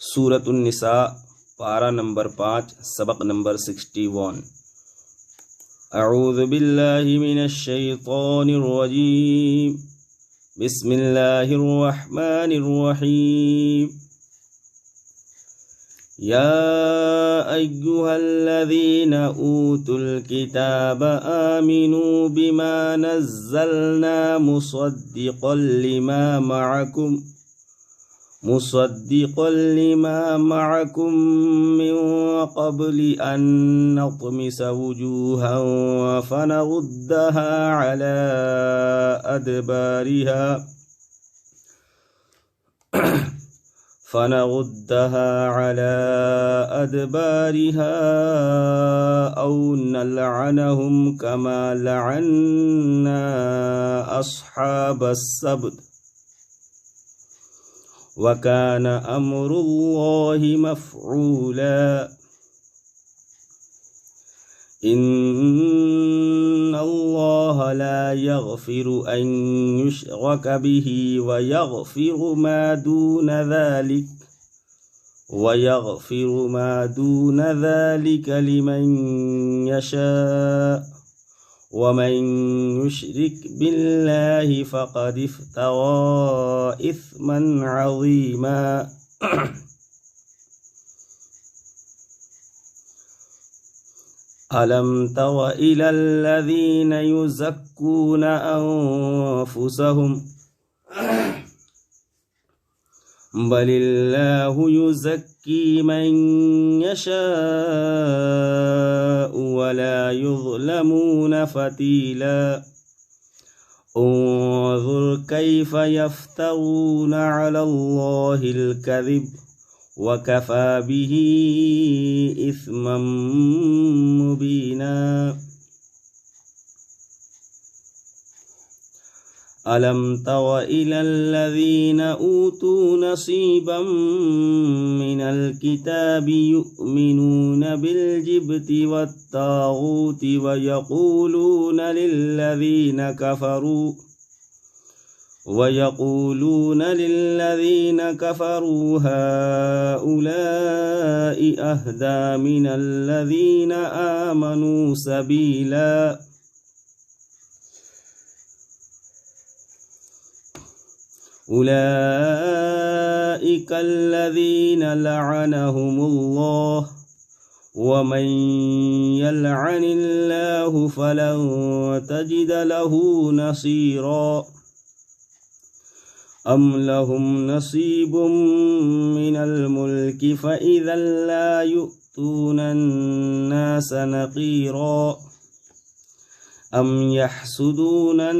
सूरतुन निसा पारा नंबर 5 सबक नंबर 61। अऊज़ु बिल्लाहि मिनश शैतानिर रजीम। बिस्मिल्लाहिर रहमानिर रहीम। या अय्युहल्लज़ीना ऊतुल किताब आमिनू बिमा नज़्ज़लना मुसद्दिक़ल लिमा मअकुम मिन क़ब्लि अन नत्मिस वुजूहन फनरुद्दहा अला अदबारिहा औ नलअनहुम कमा लअन्ना अस्हाबस सब्त वकान अम्रुल्लाहि मफ़ऊला। इन्नल्लाह ला यग़फ़िरु अन युश्रक बिही व यग़फ़िरु मा दून ज़ालिक लिमन यशा व मन युश्रिक बिल्लाहि फ़क़द इफ़्तरा इस्मन अज़ीमा। अलम तर इलल्लज़ीना युज़क्कूना अन्फुसहुम बलिल्लाहु युज़क्की मन यशाअ वला युज़लमूना फ़तीला। उन्ज़ुर कैफ़ यफ़्तरूना अलल्लाहिल कज़िब वकफ़ा बिही इस्मम मुबीना। अलम तर इलल्लज़ीना ऊतू नसीबम मिनल किताबि युमिनून बिलजिब्ति वत्तागूति वयक़ूलून लिल्लज़ीना कफ़रू हाउलाइ अहदा मिनल्लज़ीना आमनू सबीला। उलाइकल्लज़ीना लअनहुमुल्लाह व मन यलअनिल्लाहु फलन तजिद लहू नसीरा। अम लहुम नसीबुम मिनल मुल्कि फ़इज़न ला युअतूनन नास नक़ीरा। अम यहसुदूनन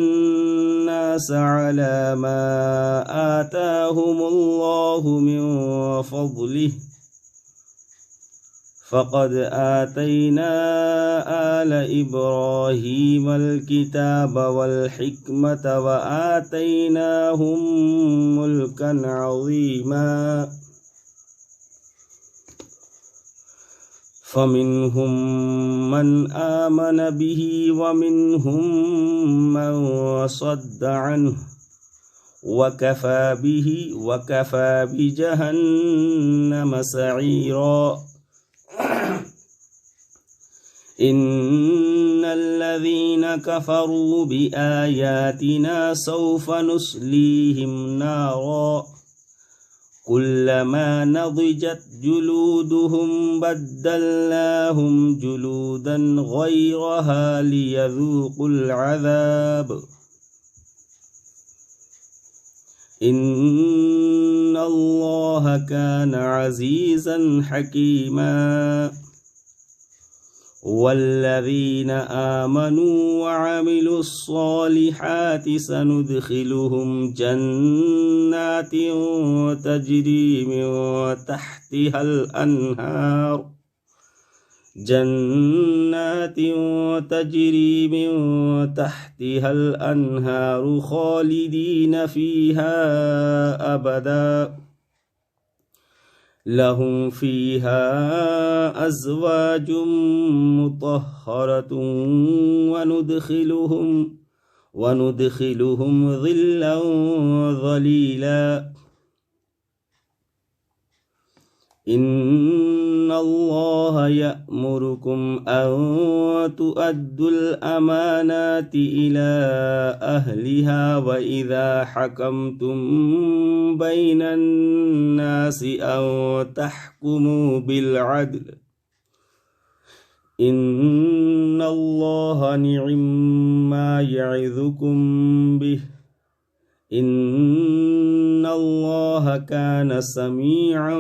नास अला मा आताहुमुल्लाहु मिन फ़ज़लिहि फ़क़द आतैना आल इब्राहीमल किताब वल हिकमत व आतैनाहुम मुल्कन अज़ीमा। फ़मिन्हुम मन आमन बिही व मिन्हुम मन सद्द अन्हु वकफ़ा बिजहन्नम सईरा। इन्नल्लज़ीना कफ़रू बिआयातिना सौफ़ नुस्लीहिम नारा कुल्लमा नज़िजत जुलूदुहुम बद्दलनाहुम जुलूदन ग़यरहा लियज़ूक़ुल अज़ाब। इन्नल्लाह कान अज़ीज़न हकीमा। वल्लज़ीना आमनू वअमिलुस्सॉलिहाति सनुदखिलुहुम जन्नातिन तजरी मिन तहतिहल अन्हार खालिदीन फ़ीहा अबदा लहुम फ़ीहा अज़वाजुम मुतहहरतुन वनुदखिलुहुम ज़िल्लन ज़लीला। إن الله يأمركم أن تؤدوا الأمانات إلى أهلها وإذا حكمتم بين الناس أن تحكموا بالعدل إن الله نعم ما يعظكم به إن الله كان سميعا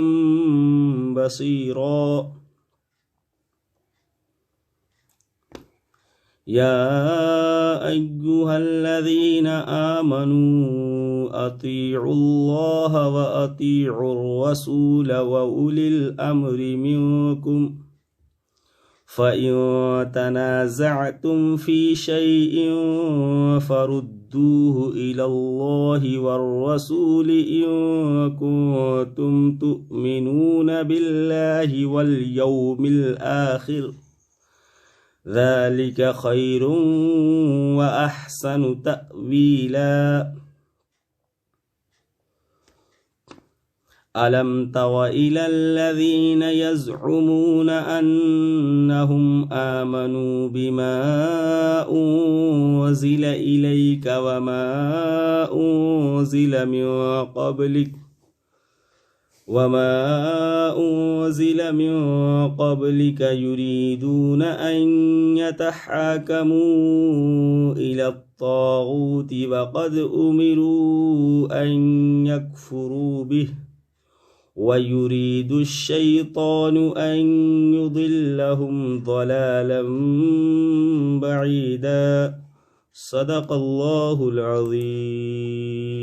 بصيرا يا أيها الذين آمنوا أطيعوا الله وأطيعوا الرسول وأولي الأمر منكم فإن تنازعتم في شيء فردوه إلى الله والرسول إن كنتم تؤمنون بالله واليوم الآخر ذلك خير وأحسن تأويلا ألم تر إلى الذين يزعمون أنهم آمنوا بما أنزل إليك وما أنزل من قبلك يريدون أن يتحاكموا إلى الطاغوت وقد أمروا أن يكفروا به ويريد الشيطان أن يضلهم ضلالا بعيدا صدق الله العظيم.